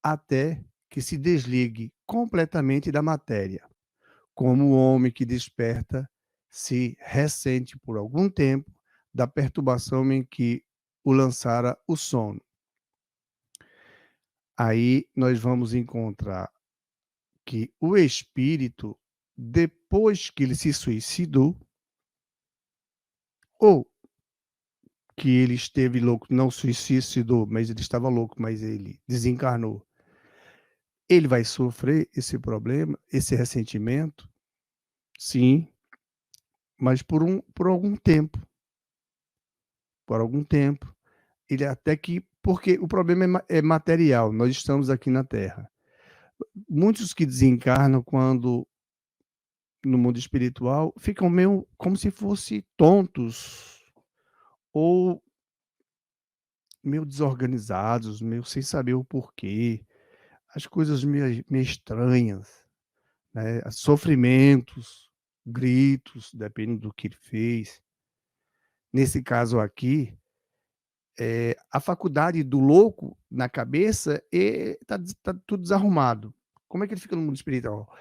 até que se desligue completamente da matéria, como o homem que desperta se ressente por algum tempo da perturbação em que o lançara o sono. Aí nós vamos encontrar que o espírito, depois que ele se suicidou, ou que ele esteve louco, não se suicidou, mas ele estava louco, mas ele desencarnou, ele vai sofrer esse problema, esse ressentimento, sim, mas por algum tempo. Por algum tempo. Ele até que. Porque o problema é material, nós estamos aqui na Terra. Muitos que desencarnam quando no mundo espiritual ficam meio como se fossem tontos ou meio desorganizados, meio sem saber o porquê, as coisas meio estranhas, né? Sofrimentos, gritos, depende do que ele fez. Nesse caso aqui, a faculdade do louco na cabeça tá tudo desarrumado. Como é que ele fica no mundo espiritual?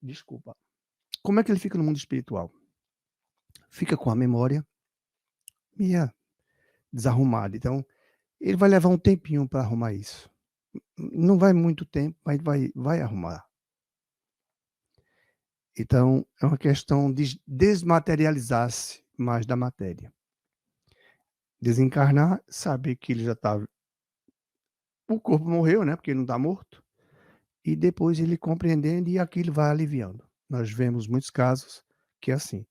Desculpa. Como é que ele fica no mundo espiritual? Fica com a memória meio desarrumada. Então, ele vai levar um tempinho para arrumar isso. Não vai muito tempo, mas vai arrumar. Então, é uma questão de desmaterializar-se mais da matéria. Desencarnar, saber que ele já está. O corpo morreu, né? Porque ele não está morto. E depois ele compreendendo e aquilo vai aliviando. Nós vemos muitos casos que é assim.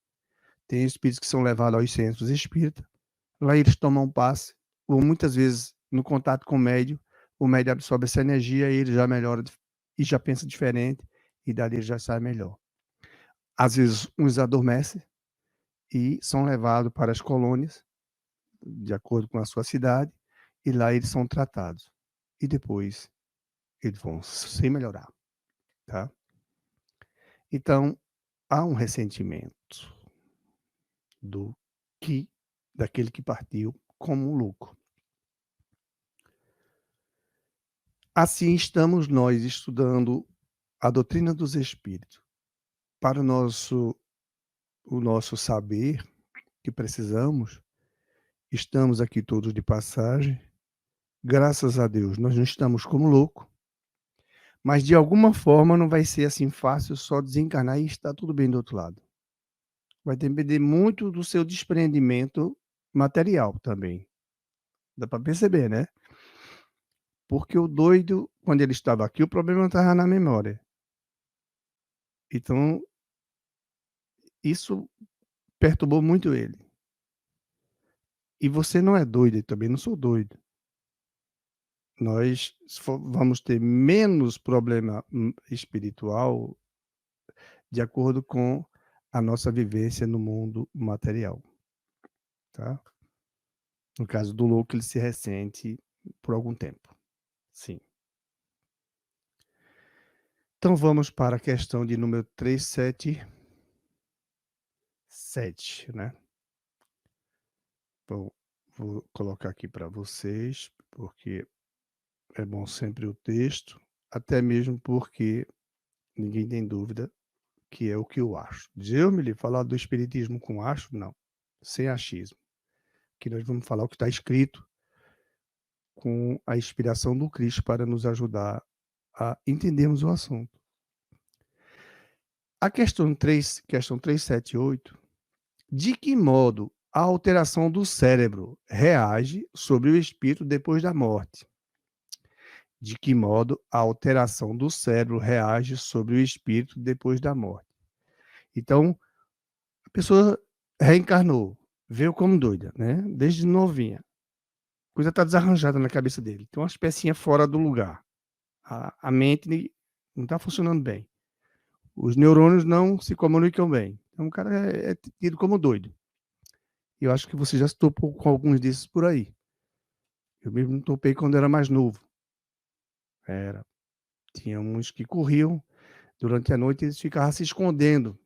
Tem espíritos que são levados aos centros espíritas, lá eles tomam um passe, ou muitas vezes no contato com o médio absorve essa energia e ele já melhora e já pensa diferente e dali ele já sai melhor. Às vezes uns adormecem e são levados para as colônias, de acordo com a sua cidade, e lá eles são tratados. E depois eles vão se melhorar, tá? Então, há um ressentimento do daquele que partiu como um louco. Assim estamos nós estudando a doutrina dos espíritos para o nosso saber que precisamos. Estamos aqui todos de passagem. Graças a Deus, nós não estamos como louco, mas de alguma forma não vai ser assim fácil só desencarnar e estar tudo bem do outro lado. Vai depender muito do seu desprendimento material também. Dá para perceber, né? Porque o doido, quando ele estava aqui, o problema estava na memória. Então, isso perturbou muito ele. E você não é doido, eu também não sou doido. Nós vamos ter menos problema espiritual de acordo com a nossa vivência no mundo material, tá? No caso do louco, ele se ressente por algum tempo. Sim. Então vamos para a questão de número 377, né? Bom, vou colocar aqui para vocês, porque é bom sempre o texto, até mesmo porque ninguém tem dúvida que é o que eu acho. Deus me livre, falar do espiritismo com acho, não. Sem achismo. Que nós vamos falar o que está escrito com a inspiração do Cristo para nos ajudar a entendermos o assunto. A questão 378, de que modo a alteração do cérebro reage sobre o espírito depois da morte? De que modo a alteração do cérebro reage sobre o espírito depois da morte? Então, a pessoa reencarnou, veio como doida, né? Desde novinha. A coisa está desarranjada na cabeça dele. Tem umas pecinhas fora do lugar. A mente não está funcionando bem. Os neurônios não se comunicam bem. Então, o cara é tido como doido. E eu acho que você já se topou com alguns desses por aí. Eu mesmo topei quando era mais novo. Era. Tinha uns que corriam durante a noite, eles ficavam se escondendo.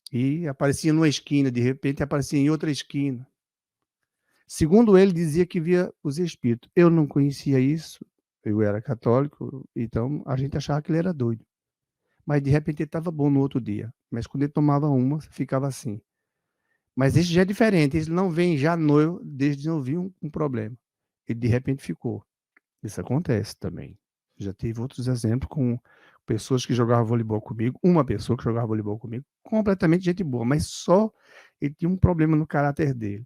E aparecia numa esquina, de repente aparecia em outra esquina. Segundo ele, dizia que via os espíritos. Eu não conhecia isso, eu era católico, então a gente achava que ele era doido. Mas de repente ele estava bom no outro dia. Mas quando ele tomava uma, ficava assim. Mas esse já é diferente, ele não vem já noivo, desde novinho um problema. Ele de repente ficou. Isso acontece também. Já tive outros exemplos com pessoas que jogavam voleibol comigo, uma pessoa que jogava voleibol comigo, completamente gente boa, mas só ele tinha um problema no caráter dele.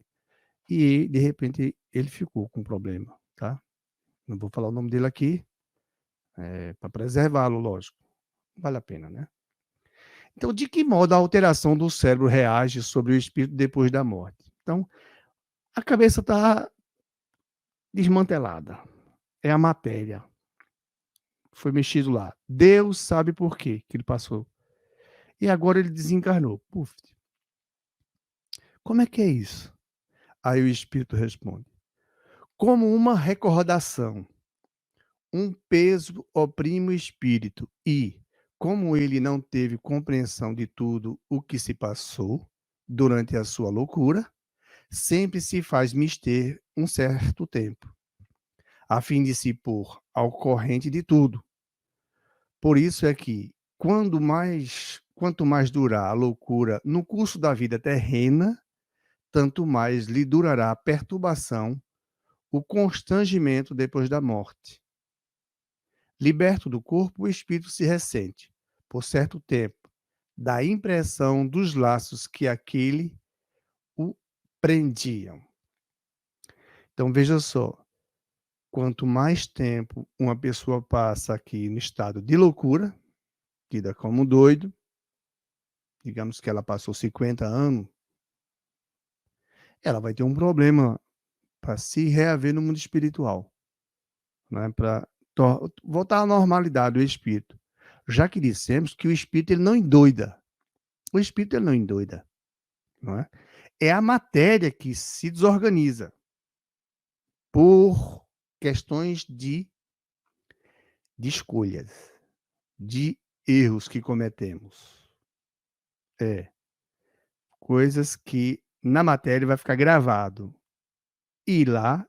E de repente ele ficou com um problema, tá? Não vou falar o nome dele aqui, para preservá-lo, lógico. Vale a pena, né? Então, de que modo a alteração do cérebro reage sobre o espírito depois da morte? Então, a cabeça está desmantelada. É a matéria. Foi mexido lá. Deus sabe por quê que ele passou. E agora ele desencarnou. Puf. Como é que é isso? Aí o espírito responde: como uma recordação, um peso oprime o espírito e, como ele não teve compreensão de tudo o que se passou durante a sua loucura, sempre se faz mister um certo tempo, a fim de se pôr ao corrente de tudo. Por isso é que, quanto mais durar a loucura no curso da vida terrena, tanto mais lhe durará a perturbação, o constrangimento depois da morte. Liberto do corpo, o espírito se ressente, por certo tempo, da impressão dos laços que aquele o prendiam. Então, veja só, quanto mais tempo uma pessoa passa aqui no estado de loucura, tida como doido, digamos que ela passou 50 anos, ela vai ter um problema para se reaver no mundo espiritual, né? Para voltar à normalidade do espírito. Já que dissemos que o espírito ele não endoida. O espírito ele não endoida, não é? É a matéria que se desorganiza por questões de escolhas, de erros que cometemos. É, coisas que na matéria vai ficar gravado e lá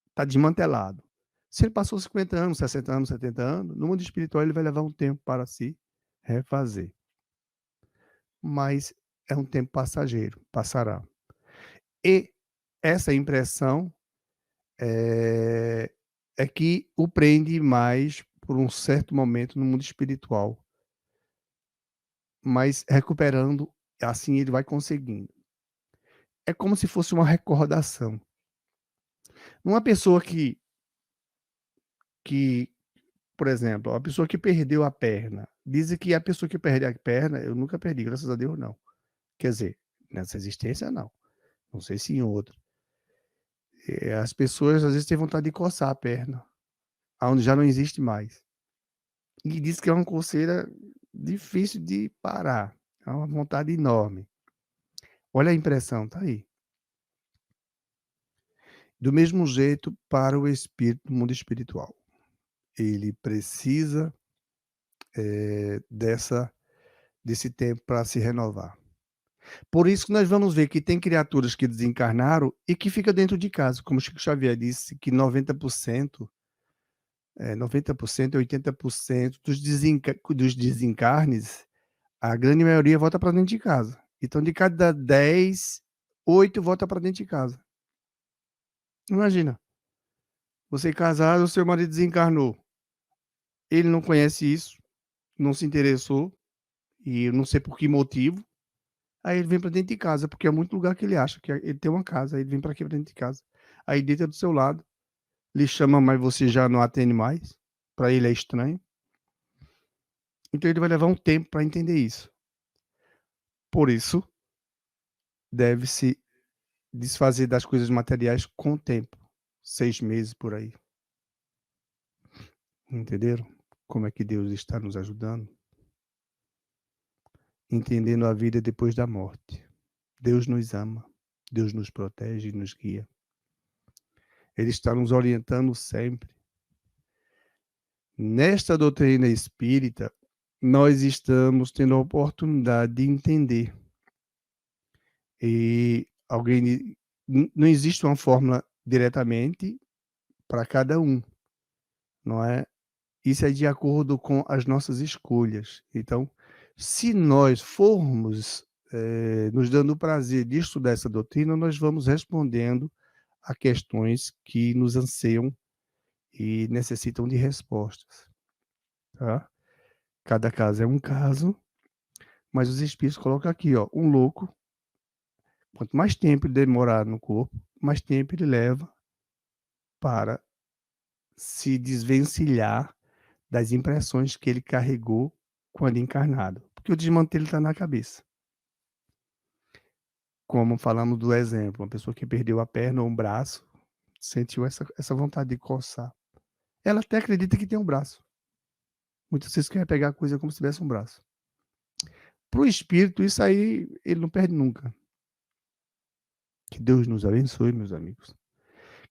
está desmantelado. Se ele passou 50 anos, 60 anos, 70 anos, no mundo espiritual ele vai levar um tempo para se refazer. Mas é um tempo passageiro, passará. E essa impressão é que o prende mais por um certo momento no mundo espiritual. Mas recuperando, assim ele vai conseguindo. É como se fosse uma recordação. Uma pessoa que por exemplo, a pessoa que perdeu a perna, dizem que a pessoa que perde a perna, eu nunca perdi, graças a Deus não. Quer dizer, nessa existência não. Não sei se em outra. As pessoas às vezes têm vontade de coçar a perna, aonde já não existe mais. E diz que é uma coceira difícil de parar. É uma vontade enorme. Olha a impressão, tá aí. Do mesmo jeito para o espírito do mundo espiritual. Ele precisa desse tempo para se renovar. Por isso que nós vamos ver que tem criaturas que desencarnaram e que ficam dentro de casa, como Chico Xavier disse, que 90%, 90%, 80% dos desencarnes, a grande maioria volta para dentro de casa. Então, de cada 10, 8 volta para dentro de casa. Imagina, você casado, o seu marido desencarnou. Ele não conhece isso, não se interessou, e eu não sei por que motivo, aí ele vem para dentro de casa, porque é muito lugar que ele acha que ele tem uma casa, aí ele vem para aqui, pra dentro de casa. Aí deita do seu lado, lhe chama, mas você já não atende mais, para ele é estranho. Então ele vai levar um tempo para entender isso. Por isso, deve-se desfazer das coisas materiais com o tempo, 6 meses por aí. Entenderam como é que Deus está nos ajudando? Entendendo a vida depois da morte. Deus nos ama, Deus nos protege e nos guia. Ele está nos orientando sempre. Nesta doutrina espírita, nós estamos tendo a oportunidade de entender. E não existe uma fórmula diretamente para cada um, não é? Isso é de acordo com as nossas escolhas. Então, se nós formos nos dando o prazer de estudar essa doutrina, nós vamos respondendo a questões que nos anseiam e necessitam de respostas. Tá? Cada caso é um caso, mas os espíritos colocam aqui, ó, um louco, quanto mais tempo ele demorar no corpo, mais tempo ele leva para se desvencilhar das impressões que ele carregou quando encarnado. Porque o desmantelo está na cabeça. Como falamos do exemplo, uma pessoa que perdeu a perna ou um braço, sentiu essa vontade de coçar. Ela até acredita que tem um braço. Muitas vezes quer pegar a coisa como se tivesse um braço. Para o espírito, isso aí ele não perde nunca. Que Deus nos abençoe, meus amigos.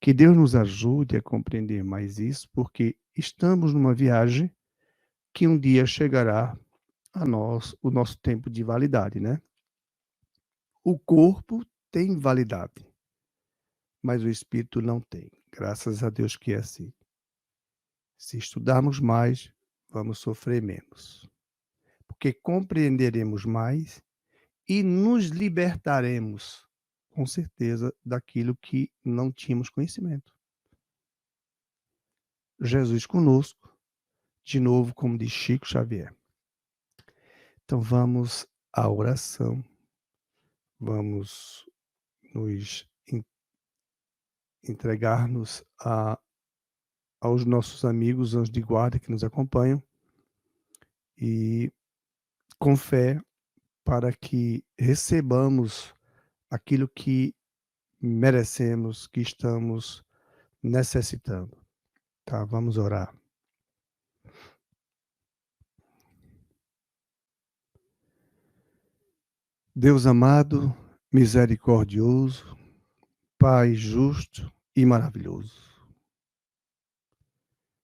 Que Deus nos ajude a compreender mais isso, porque estamos numa viagem que um dia chegará a nós o nosso tempo de validade, né? O corpo tem validade, mas o espírito não tem. Graças a Deus que é assim. Se estudarmos mais, vamos sofrer menos, porque compreenderemos mais e nos libertaremos, com certeza, daquilo que não tínhamos conhecimento. Jesus conosco, de novo, como diz Chico Xavier. Então vamos à oração, vamos nos entregar-nos aos nossos amigos, anjos de guarda que nos acompanham, e com fé para que recebamos aquilo que merecemos, que estamos necessitando. Tá, vamos orar. Deus amado, misericordioso, Pai justo e maravilhoso.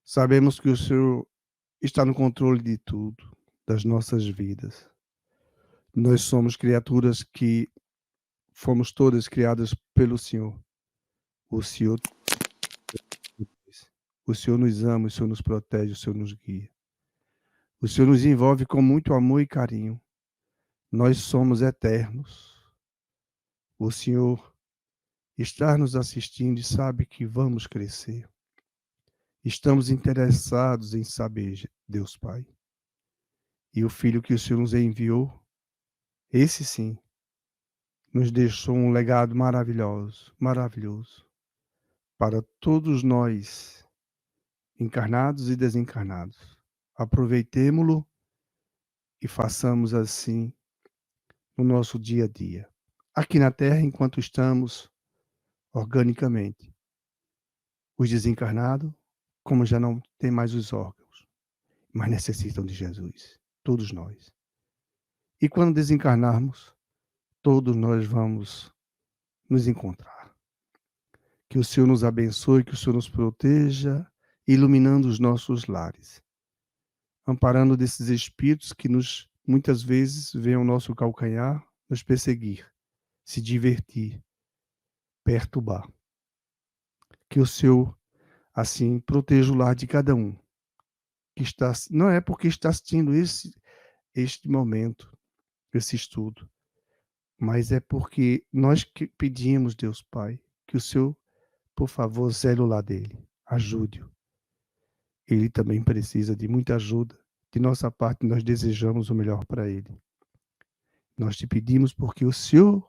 Sabemos que o Senhor está no controle de tudo, das nossas vidas. Nós somos criaturas que fomos todas criadas pelo Senhor. O Senhor, o Senhor nos ama, o Senhor nos protege, o Senhor nos guia. O Senhor nos envolve com muito amor e carinho. Nós somos eternos. O Senhor está nos assistindo e sabe que vamos crescer. Estamos interessados em saber, Deus Pai. E o Filho que o Senhor nos enviou, esse sim, nos deixou um legado maravilhoso, maravilhoso, para todos nós, encarnados e desencarnados. Aproveitemo-lo e façamos assim no nosso dia a dia. Aqui na Terra, enquanto estamos organicamente. Os desencarnados, como já não têm mais os órgãos, mas necessitam de Jesus. Todos nós. E quando desencarnarmos, todos nós vamos nos encontrar. Que o Senhor nos abençoe, que o Senhor nos proteja, iluminando os nossos lares. Amparando desses espíritos que muitas vezes veem o nosso calcanhar, nos perseguir, se divertir, perturbar. Que o Senhor, assim, proteja o lar de cada um. Que está, não é porque está assistindo este momento, esse estudo, mas é porque nós que pedimos, Deus Pai, que o Senhor, por favor, zele o lar dele, ajude-o. Ele também precisa de muita ajuda, de nossa parte, nós desejamos o melhor para ele. Nós te pedimos porque o Senhor